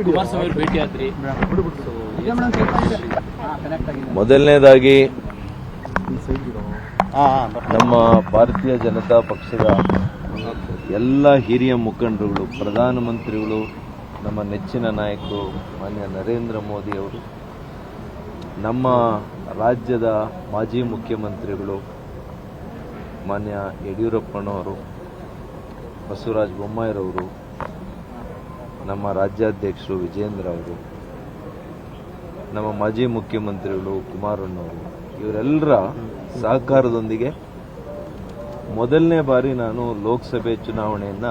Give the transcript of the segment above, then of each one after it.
ಕುಮಾರಸ್ವಾಮಿ ಭೇಟಿ ಆದ್ರಿ. ಮೊದಲನೇದಾಗಿ ನಮ್ಮ ಭಾರತೀಯ ಜನತಾ ಪಕ್ಷದ ಎಲ್ಲ ಹಿರಿಯ ಮುಖಂಡರುಗಳು, ಪ್ರಧಾನಮಂತ್ರಿಗಳು, ನಮ್ಮ ನೆಚ್ಚಿನ ನಾಯಕರು ಮಾನ್ಯ ನರೇಂದ್ರ ಮೋದಿ ಅವರು, ನಮ್ಮ ರಾಜ್ಯದ ಮಾಜಿ ಮುಖ್ಯಮಂತ್ರಿಗಳು ಮಾನ್ಯ ಯಡಿಯೂರಪ್ಪನವರು, ಬಸವರಾಜ ಬೊಮ್ಮಾಯಿರವರು, ನಮ್ಮ ರಾಜ್ಯಾಧ್ಯಕ್ಷರು ವಿಜೇಂದ್ರ ಅವರು, ನಮ್ಮ ಮಾಜಿ ಮುಖ್ಯಮಂತ್ರಿಗಳು ಕುಮಾರಣ್ಣವರು, ಇವರೆಲ್ಲರ ಸಹಕಾರದೊಂದಿಗೆ ಮೊದಲನೇ ಬಾರಿ ನಾನು ಲೋಕಸಭೆ ಚುನಾವಣೆಯನ್ನ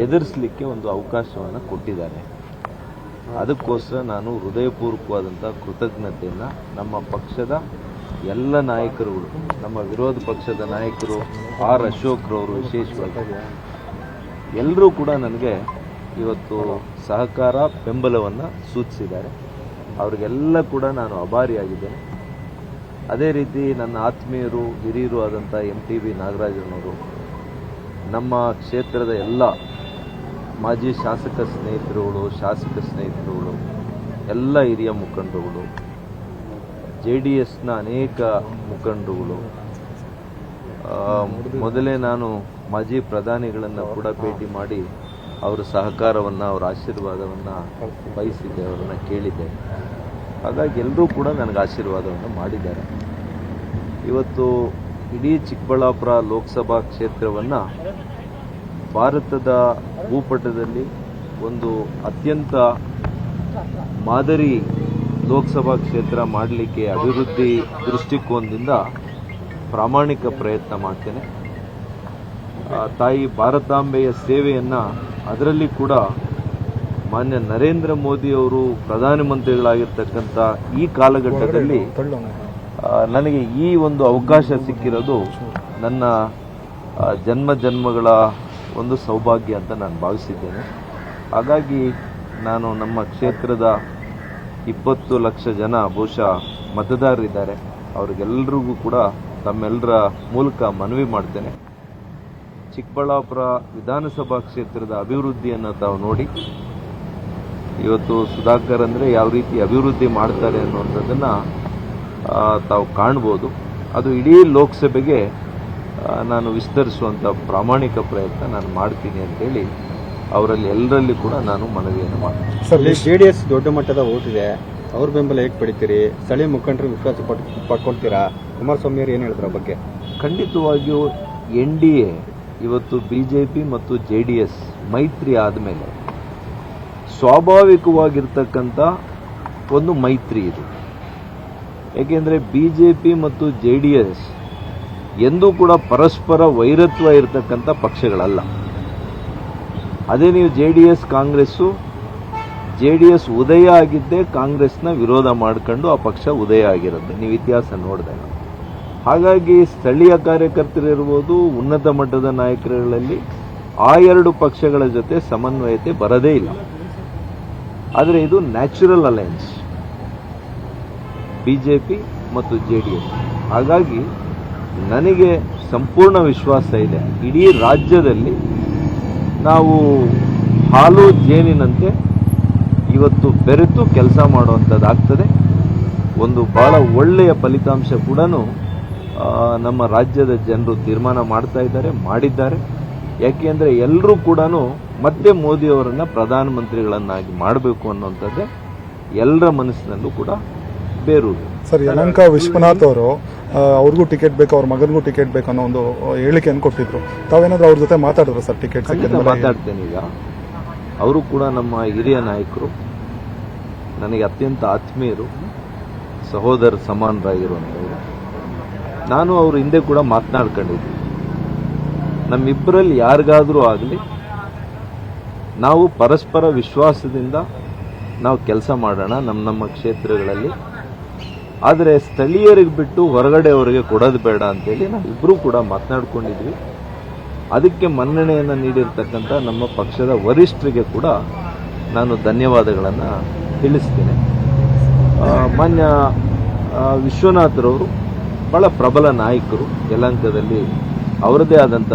ಎದುರಿಸಲಿಕ್ಕೆ ಒಂದು ಅವಕಾಶವನ್ನು ಕೊಟ್ಟಿದ್ದಾರೆ. ಅದಕ್ಕೋಸ್ಕರ ನಾನು ಹೃದಯಪೂರ್ವಕವಾದಂಥ ಕೃತಜ್ಞತೆಯನ್ನು ನಮ್ಮ ಪಕ್ಷದ ಎಲ್ಲ ನಾಯಕರುಗಳು, ನಮ್ಮ ವಿರೋಧ ಪಕ್ಷದ ನಾಯಕರು ಆರ್ ಅಶೋಕ್ರವರು ವಿಶೇಷವಾಗಿ ಎಲ್ಲರೂ ಕೂಡ ನನಗೆ ಇವತ್ತು ಸಹಕಾರ ಬೆಂಬಲವನ್ನು ಸೂಚಿಸಿದ್ದಾರೆ. ಅವರಿಗೆಲ್ಲ ಕೂಡ ನಾನು ಆಭಾರಿಯಾಗಿದ್ದೇನೆ. ಅದೇ ರೀತಿ ನನ್ನ ಆತ್ಮೀಯರು, ಹಿರಿಯರು ಆದಂಥ MTV ನಾಗರಾಜನವರು, ನಮ್ಮ ಕ್ಷೇತ್ರದ ಎಲ್ಲ ಮಾಜಿ ಶಾಸಕ ಸ್ನೇಹಿತರುಗಳು, ಶಾಸಕ ಸ್ನೇಹಿತರುಗಳು, ಎಲ್ಲ ಹಿರಿಯ ಮುಖಂಡರುಗಳು, JDSನ ಅನೇಕ ಮುಖಂಡರುಗಳು, ಮೊದಲೇ ನಾನು ಮಾಜಿ ಪ್ರಧಾನಿಗಳನ್ನು ಕೂಡ ಭೇಟಿ ಮಾಡಿ ಅವರ ಸಹಕಾರವನ್ನು, ಅವರ ಆಶೀರ್ವಾದವನ್ನು ಬಯಸಿದ್ದೆ, ಅವರನ್ನು ಕೇಳಿದ್ದೆ. ಹಾಗಾಗಿ ಎಲ್ಲರೂ ಕೂಡ ನನಗೆ ಆಶೀರ್ವಾದವನ್ನು ಮಾಡಿದ್ದಾರೆ. ಇವತ್ತು ಇಡೀ ಚಿಕ್ಕಬಳ್ಳಾಪುರ ಲೋಕಸಭಾ ಕ್ಷೇತ್ರವನ್ನು ಭಾರತದ ಭೂಪಟದಲ್ಲಿ ಒಂದು ಅತ್ಯಂತ ಮಾದರಿ ಲೋಕಸಭಾ ಕ್ಷೇತ್ರ ಮಾಡಲಿಕ್ಕೆ ಅಭಿವೃದ್ಧಿ ದೃಷ್ಟಿಕೋನದಿಂದ ಪ್ರಾಮಾಣಿಕ ಪ್ರಯತ್ನ ಮಾಡ್ತೇನೆ. ತಾಯಿ ಭಾರತಾಂಬೆಯ ಸೇವೆಯನ್ನು, ಅದರಲ್ಲಿ ಕೂಡ ಮಾನ್ಯ ನರೇಂದ್ರ ಮೋದಿ ಅವರು ಪ್ರಧಾನಮಂತ್ರಿಗಳಾಗಿರ್ತಕ್ಕಂಥ ಈ ಕಾಲಘಟ್ಟದಲ್ಲಿ ನನಗೆ ಈ ಒಂದು ಅವಕಾಶ ಸಿಕ್ಕಿರೋದು ನನ್ನ ಜನ್ಮಗಳ ಒಂದು ಸೌಭಾಗ್ಯ ಅಂತ ನಾನು ಭಾವಿಸಿದ್ದೇನೆ. ಹಾಗಾಗಿ ನಾನು ನಮ್ಮ ಕ್ಷೇತ್ರದ 20 ಲಕ್ಷ ಜನ ಬಹುಶಃ ಮತದಾರರಿದ್ದಾರೆ, ಅವ್ರಿಗೆಲ್ಲರಿಗೂ ಕೂಡ ತಮ್ಮೆಲ್ಲರ ಮೂಲಕ ಮನವಿ ಮಾಡ್ತೇನೆ. ಚಿಕ್ಕಬಳ್ಳಾಪುರ ವಿಧಾನಸಭಾ ಕ್ಷೇತ್ರದ ಅಭಿವೃದ್ಧಿಯನ್ನು ತಾವು ನೋಡಿ, ಇವತ್ತು ಸುಧಾಕರ್ ಅಂದರೆ ಯಾವ ರೀತಿ ಅಭಿವೃದ್ಧಿ ಮಾಡ್ತಾರೆ ಅನ್ನುವಂಥದ್ದನ್ನು ತಾವು ಕಾಣ್ಬೋದು. ಅದು ಇಡೀ ಲೋಕಸಭೆಗೆ ನಾನು ವಿಸ್ತರಿಸುವಂಥ ಪ್ರಾಮಾಣಿಕ ಪ್ರಯತ್ನ ನಾನು ಮಾಡ್ತೀನಿ ಅಂತೇಳಿ ಅವರಲ್ಲಿ ಎಲ್ಲರಲ್ಲಿ ಕೂಡ ನಾನು ಮನವಿಯನ್ನು ಮಾಡ್ತೀನಿ. ಸರ್, JDS ದೊಡ್ಡ ಮಟ್ಟದ ಓಟ್ ಇದೆ, ಅವ್ರ ಬೆಂಬಲ ಹೇಗೆ ಪಡಿತೀರಿ? ಸ್ಥಳೀಯ ಮುಖಂಡರು ವಿಶ್ವಾಸ ಪಡ್ಕೊಳ್ತೀರಾ? ಕುಮಾರಸ್ವಾಮಿ ಅವರು ಏನು ಹೇಳಿದ್ರ ಬಗ್ಗೆ? ಖಂಡಿತವಾಗಿಯೂ NDA ಇವತ್ತು BJP ಮತ್ತು JDS ಮೈತ್ರಿ ಆದಮೇಲೆ ಸ್ವಾಭಾವಿಕವಾಗಿರ್ತಕ್ಕಂಥ ಒಂದು ಮೈತ್ರಿ ಇದು. ಏಕೆಂದರೆ BJP ಮತ್ತು JDS ಎಂದೂ ಕೂಡ ಪರಸ್ಪರ ವೈರತ್ವ ಇರತಕ್ಕಂಥ ಪಕ್ಷಗಳಲ್ಲ. ಅದೇ ನೀವು JDS ಕಾಂಗ್ರೆಸ್ಸು, JDS ಉದಯ ಆಗಿದ್ದೇ ಕಾಂಗ್ರೆಸ್ನ ವಿರೋಧ ಮಾಡ್ಕೊಂಡು ಆ ಪಕ್ಷ ಉದಯ ಆಗಿರುತ್ತೆ, ನೀವು ಇತಿಹಾಸ ನೋಡಿದಾಗ. ಹಾಗಾಗಿ ಸ್ಥಳೀಯ ಕಾರ್ಯಕರ್ತರಿರ್ಬೋದು, ಉನ್ನತ ಮಟ್ಟದ ನಾಯಕರುಗಳಲ್ಲಿ ಆ ಎರಡು ಪಕ್ಷಗಳ ಜೊತೆ ಸಮನ್ವಯತೆ ಬರದೇ ಇಲ್ಲ. ಆದರೆ ಇದು ನ್ಯಾಚುರಲ್ ಅಲಯನ್ಸ್ BJP ಮತ್ತು JDS. ಹಾಗಾಗಿ ನನಗೆ ಸಂಪೂರ್ಣ ವಿಶ್ವಾಸ ಇದೆ, ಇಡೀ ರಾಜ್ಯದಲ್ಲಿ ನಾವು ಹಾಲು ಜೇನಿನಂತೆ ಇವತ್ತು ಬೆರೆತು ಕೆಲಸ ಮಾಡುವಂಥದ್ದಾಗ್ತದೆ. ಒಂದು ಬಹಳ ಒಳ್ಳೆಯ ಫಲಿತಾಂಶ ಕೂಡ ನಮ್ಮ ರಾಜ್ಯದ ಜನರು ತೀರ್ಮಾನ ಮಾಡ್ತಾ ಇದ್ದಾರೆ, ಮಾಡಿದ್ದಾರೆ. ಯಾಕೆಂದರೆ ಎಲ್ಲರೂ ಕೂಡ ಮತ್ತೆ ಮೋದಿಯವರನ್ನು ಪ್ರಧಾನಮಂತ್ರಿಗಳನ್ನಾಗಿ ಮಾಡಬೇಕು ಅನ್ನುವಂಥದ್ದೇ ಎಲ್ಲರ ಮನಸ್ಸಿನಲ್ಲೂ ಕೂಡ ಬೇರೂರು. ಸರ್, ಯಲಹಂಕ ವಿಶ್ವನಾಥ್ ಅವರು ಅವ್ರಿಗೂ ಟಿಕೆಟ್ ಬೇಕು, ಅವ್ರ ಮಗನಿಗೂ ಟಿಕೆಟ್ ಬೇಕು ಅನ್ನೋ ಒಂದು ಹೇಳಿಕೆಯನ್ನು ಕೊಟ್ಟಿದ್ರು. ತಾವೇನಾದ್ರೂ ಅವ್ರ ಜೊತೆ ಮಾತಾಡಿದ್ರು ಸರ್? ಟಿಕೆಟ್ ಮಾತಾಡ್ತೇನೆ. ಈಗ ಅವರು ಕೂಡ ನಮ್ಮ ಹಿರಿಯ ನಾಯಕರು, ನನಗೆ ಅತ್ಯಂತ ಆತ್ಮೀಯರು, ಸಹೋದರ ಸಮಾನರಾಗಿರುವಂಥವರು. ನಾನು ಅವ್ರ ಹಿಂದೆ ಕೂಡ ಮಾತನಾಡ್ಕೊಂಡಿದ್ದೀನಿ. ನಮ್ಮಿಬ್ಬರಲ್ಲಿ ಯಾರಿಗಾದರೂ ಆಗಲಿ ನಾವು ಪರಸ್ಪರ ವಿಶ್ವಾಸದಿಂದ ನಾವು ಕೆಲಸ ಮಾಡೋಣ ನಮ್ಮ ಕ್ಷೇತ್ರಗಳಲ್ಲಿ. ಆದರೆ ಸ್ಥಳೀಯರಿಗೆ ಬಿಟ್ಟು ಹೊರಗಡೆಯವರಿಗೆ ಕೊಡೋದು ಬೇಡ ಅಂತೇಳಿ ನಾವಿಬ್ಬರೂ ಕೂಡ ಮಾತನಾಡ್ಕೊಂಡಿದ್ವಿ. ಅದಕ್ಕೆ ಮನ್ನಣೆಯನ್ನು ನೀಡಿರ್ತಕ್ಕಂಥ ನಮ್ಮ ಪಕ್ಷದ ವರಿಷ್ಠರಿಗೆ ಕೂಡ ನಾನು ಧನ್ಯವಾದಗಳನ್ನು ತಿಳಿಸ್ತೇನೆ. ಮಾನ್ಯ ವಿಶ್ವನಾಥರವರು ಬಹಳ ಪ್ರಬಲ ನಾಯಕರು. ಯಲಹಂಕದಲ್ಲಿ ಅವರದೇ ಆದಂಥ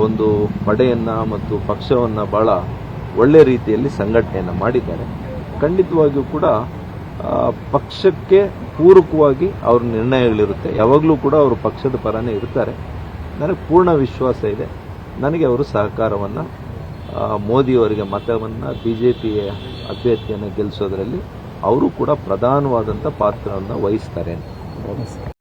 ಒಂದು ಪಡೆಯನ್ನು ಮತ್ತು ಪಕ್ಷವನ್ನು ಬಹಳ ಒಳ್ಳೆ ರೀತಿಯಲ್ಲಿ ಸಂಘಟನೆಯನ್ನು ಮಾಡಿದ್ದಾರೆ. ಖಂಡಿತವಾಗಿಯೂ ಕೂಡ ಪಕ್ಷಕ್ಕೆ ಪೂರಕವಾಗಿ ಅವ್ರ ನಿರ್ಣಯಗಳಿರುತ್ತೆ. ಯಾವಾಗಲೂ ಕೂಡ ಅವರು ಪಕ್ಷದ ಪರನೇ ಇರ್ತಾರೆ. ನನಗೆ ಪೂರ್ಣ ವಿಶ್ವಾಸ ಇದೆ. ನನಗೆ ಅವರು ಸಹಕಾರವನ್ನು, ಮೋದಿಯವರಿಗೆ ಮತವನ್ನು, ಬಿಜೆಪಿಯ ಅಭ್ಯರ್ಥಿಯನ್ನು ಗೆಲ್ಲಿಸೋದ್ರಲ್ಲಿ ಅವರು ಕೂಡ ಪ್ರಧಾನವಾದಂಥ ಪಾತ್ರವನ್ನು ವಹಿಸ್ತಾರೆ ಅಂತ.